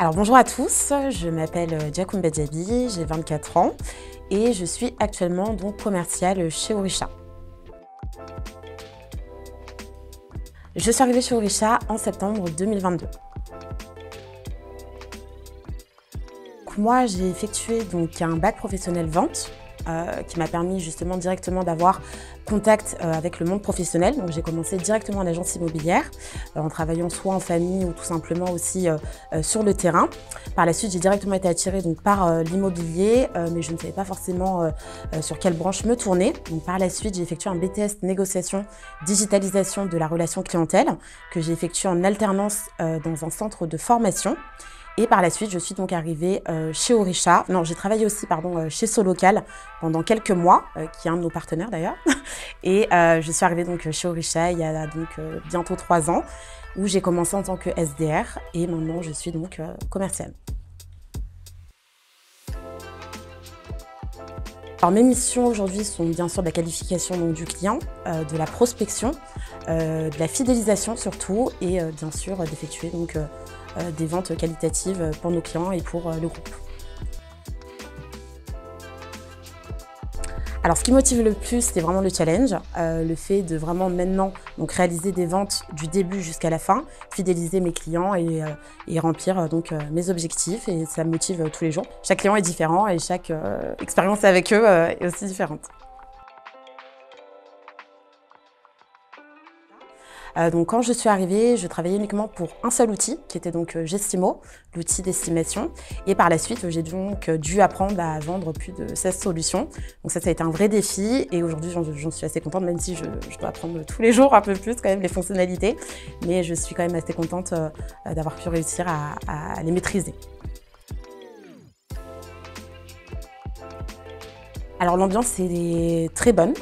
Alors bonjour à tous, je m'appelle Diakoumba Diaby, j'ai 24 ans et je suis actuellement donc commerciale chez Orisha. Je suis arrivée chez Orisha en septembre 2022. Moi, j'ai effectué donc un bac professionnel vente qui m'a permis justement directement d'avoir contact avec le monde professionnel. Donc j'ai commencé directement en agence immobilière en travaillant soit en famille ou tout simplement aussi sur le terrain. Par la suite, j'ai directement été attirée donc, par l'immobilier, mais je ne savais pas forcément sur quelle branche me tourner. Donc par la suite, j'ai effectué un BTS négociation digitalisation de la relation clientèle que j'ai effectué en alternance dans un centre de formation. Et par la suite, je suis donc arrivée chez Orisha. Non, j'ai travaillé aussi chez Solocal pendant quelques mois, qui est un de nos partenaires d'ailleurs. Et je suis arrivée donc chez Orisha il y a donc bientôt 3 ans, où j'ai commencé en tant que SDR et maintenant je suis donc commerciale. Alors, mes missions aujourd'hui sont bien sûr de la qualification donc, du client, de la prospection, de la fidélisation surtout et bien sûr d'effectuer donc des ventes qualitatives pour nos clients et pour le groupe. Alors ce qui motive le plus, c'est vraiment le challenge, le fait de vraiment maintenant donc, réaliser des ventes du début jusqu'à la fin, fidéliser mes clients et remplir donc, mes objectifs et ça me motive tous les jours. Chaque client est différent et chaque expérience avec eux est aussi différente. Donc quand je suis arrivée, je travaillais uniquement pour un seul outil, qui était donc Gestimo, l'outil d'estimation. Et par la suite, j'ai donc dû apprendre à vendre plus de 16 solutions. Donc ça a été un vrai défi et aujourd'hui, j'en suis assez contente, même si je dois apprendre tous les jours un peu plus quand même les fonctionnalités. Mais je suis quand même assez contente d'avoir pu réussir à les maîtriser. Alors l'ambiance est très bonne,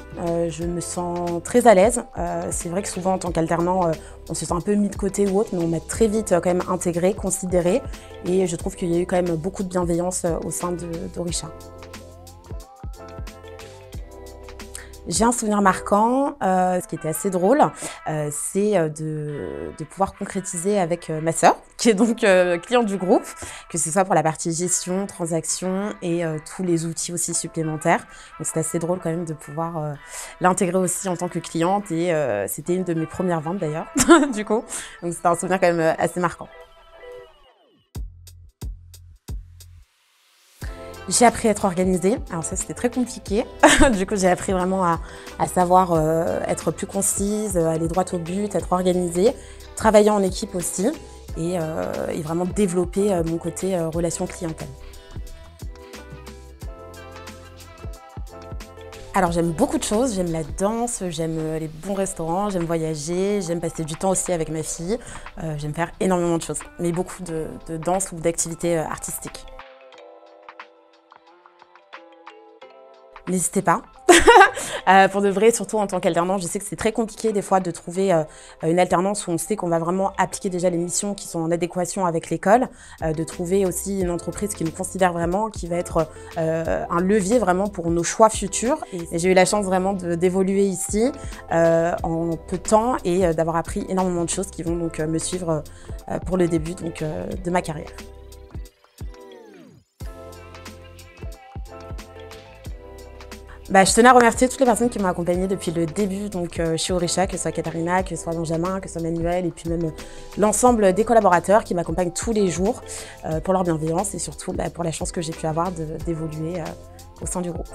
je me sens très à l'aise. C'est vrai que souvent en tant qu'alternant, on se sent un peu mis de côté ou autre, mais on m'a très vite quand même intégré, considéré et je trouve qu'il y a eu quand même beaucoup de bienveillance au sein d'Orisha. J'ai un souvenir marquant, ce qui était assez drôle, c'est de pouvoir concrétiser avec ma sœur, qui est donc cliente du groupe, que ce soit pour la partie gestion, transaction et tous les outils aussi supplémentaires. Donc c'est assez drôle quand même de pouvoir l'intégrer aussi en tant que cliente et c'était une de mes premières ventes d'ailleurs, du coup. Donc c'était un souvenir quand même assez marquant. J'ai appris à être organisée, alors ça c'était très compliqué, du coup j'ai appris vraiment à savoir être plus concise, aller droit au but, être organisée, travailler en équipe aussi et vraiment développer mon côté relation clientèle. Alors j'aime beaucoup de choses, j'aime la danse, j'aime les bons restaurants, j'aime voyager, j'aime passer du temps aussi avec ma fille, j'aime faire énormément de choses, mais beaucoup de danse ou d'activités artistiques. N'hésitez pas. Pour de vrai, surtout en tant qu'alternant, je sais que c'est très compliqué des fois de trouver une alternance où on sait qu'on va vraiment appliquer déjà les missions qui sont en adéquation avec l'école, de trouver aussi une entreprise qui nous considère vraiment, qui va être un levier vraiment pour nos choix futurs. Et j'ai eu la chance vraiment d'évoluer ici en peu de temps et d'avoir appris énormément de choses qui vont donc me suivre pour le début donc, de ma carrière. Je tenais à remercier toutes les personnes qui m'ont accompagnée depuis le début donc, chez Orisha, que ce soit Katharina, que ce soit Benjamin, que ce soit Manuel et puis même l'ensemble des collaborateurs qui m'accompagnent tous les jours pour leur bienveillance et surtout pour la chance que j'ai pu avoir d'évoluer au sein du groupe.